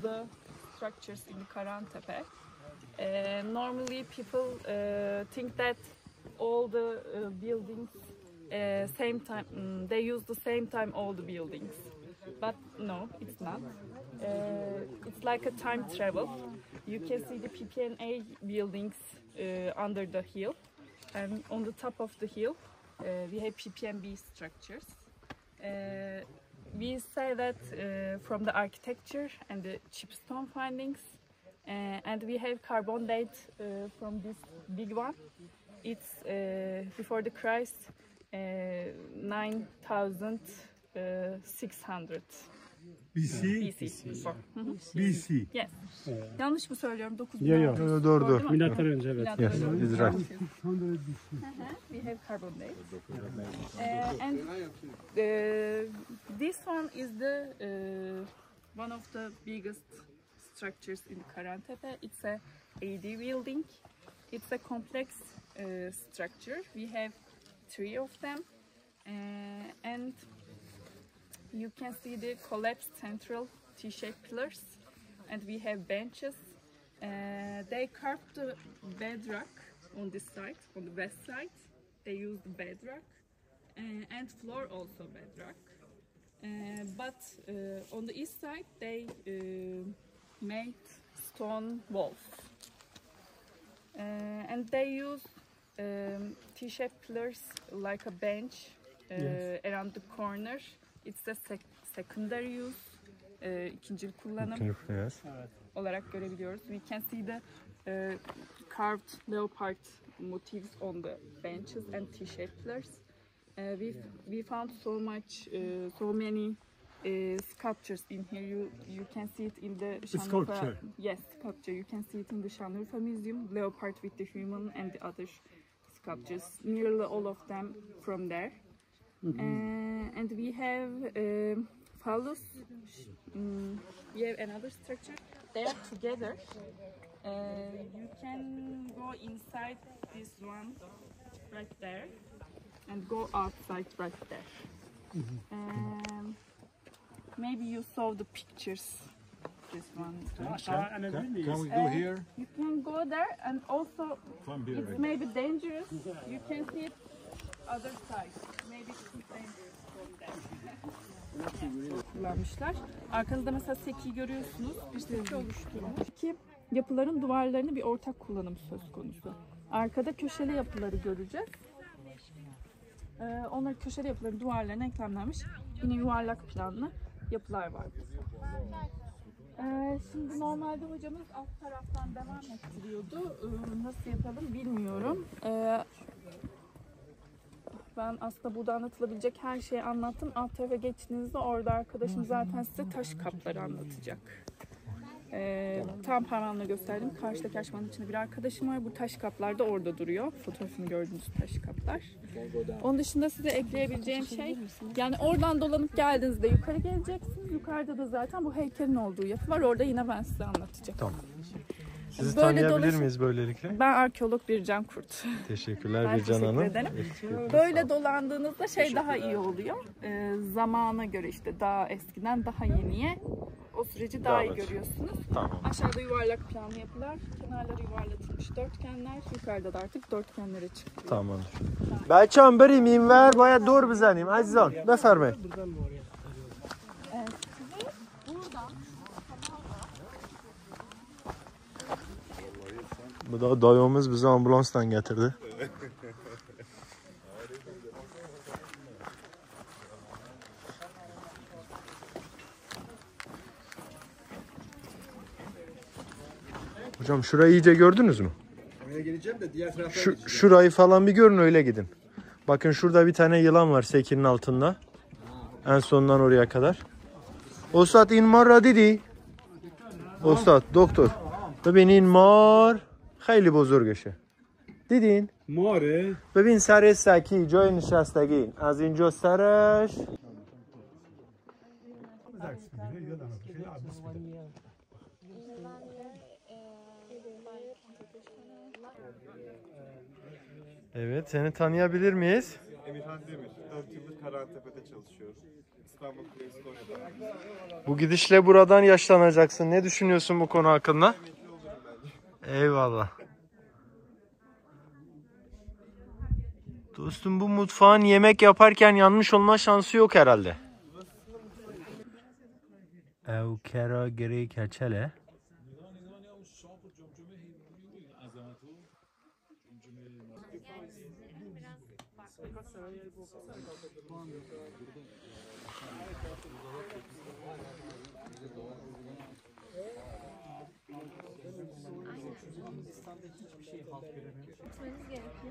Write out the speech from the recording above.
The structures in Karantepe. Normally people think that all the buildings same time they use the same time all the buildings, but no, it's not. It's like a time travel. You can see the PPNA buildings under the hill, and on the top of the hill we have PPNB structures. We say that from the architecture and the chipstone findings, and we have carbon date from this big one. It's before the Christ 9600 BC? BC. Yes. Yanlış mı söylüyorum? 9000. Yok. Doğru. Milattan önce, evet. Milattan Yes, önce. it's right. We have carbon date. And this one is the one of the biggest structures in Karantepe. It's a AD building. It's a complex structure. We have 3 of them, and you can see the collapsed central T-shaped pillars, and we have benches. They carved the bedrock on this side, on the west side. They used bedrock, and floor also bedrock. But on the east side, they made stone walls. And they use T-shaped pillars like a bench around the corner. It's a secondary use, ikincil kullanım olarak görebiliyoruz. We can see the carved leopard motifs on the benches and T-shaped pillars. We found so many sculptures in here. You can see it in the sculpture. Yes, sculpture. You can see it in the Şanlıurfa Museum. Leopard with the human and the other sculptures. Nearly all of them from there. And we have phallus. We have another structure. They are together. You can go inside this one right there and go outside right there. Maybe you saw the pictures. This one. Can we go here? You can go there, and also it's maybe dangerous. You can see it other side. Maybe it's dangerous from there. Kullanmışlar. Arkanızda mesela sekiyi görüyorsunuz. Bir seki oluşturmuş. İki yapıların duvarlarını bir ortak kullanım söz konusu. Arkada köşeli yapıları göreceğiz. Onlar köşeli yapıların duvarlarına eklemlenmiş. Yine yuvarlak planlı yapılar var. Şimdi normalde hocamız alt taraftan devam ettiriyordu. Nasıl yapalım bilmiyorum. Ben aslında burada anlatılabilecek her şeyi anlattım. Alt tarafa geçtiğinizde orada arkadaşım zaten size taş kapları anlatacak. Tam parmağımla gösterdim. Karşıdaki aşmanın içinde bir arkadaşım var. Bu taş kaplar da orada duruyor. Fotoğrafını gördüğünüz taş kaplar. Onun dışında size ekleyebileceğim şey, yani oradan dolanıp geldiğinizde yukarı geleceksiniz. Yukarıda da zaten bu heykelin olduğu yapı var. Orada yine ben size anlatacağım. Tamam. Sizi Böyle tanıyabilir miyiz böylelikle? Ben arkeolog Bircan Kurt. Teşekkürler Bircan Hanım. Böyle dolandığınızda şey daha iyi oluyor. Zamana göre işte daha eskiden daha yeniye o süreci daha iyi görüyorsunuz. Tamam. Aşağıda yuvarlak planlı yapılar, kenarları yuvarlatılmış dörtgenler, yukarıda da artık dörtgenlere çıktı. Tamamdır. Bəlkəm bir minvər باید دور بزنیم عزیزان. بفرمایید. Bu da dayımız bizi ambulansla getirdi. Hocam şurayı iyice gördünüz mü? Oraya geleceğim de diğer taraftan geçeceğim. Şurayı falan bir görün öyle gidin. Bakın şurada bir tane yılan var sekinin altında. En sondan oraya kadar. Ustad in marra didi. Ustad doktor. ببین این مار خیلی بزرگشه دیدین؟ ماره؟ ببین سر سکی جای نشستگی از اینجا سرش Evet, seni tanıyabilir miyiz? Emirhan Demir, 4 yıldır Karantepe'de çalışıyorum. İstanbul Prehistoria'da. Bu gidişle buradan yaşlanacaksın. Ne düşünüyorsun bu konu hakkında? Eyvallah. Dostum bu mutfağın yemek yaparken yanmış olma şansı yok herhalde. Evkera geri keçele. Gitmeniz gerekiyor.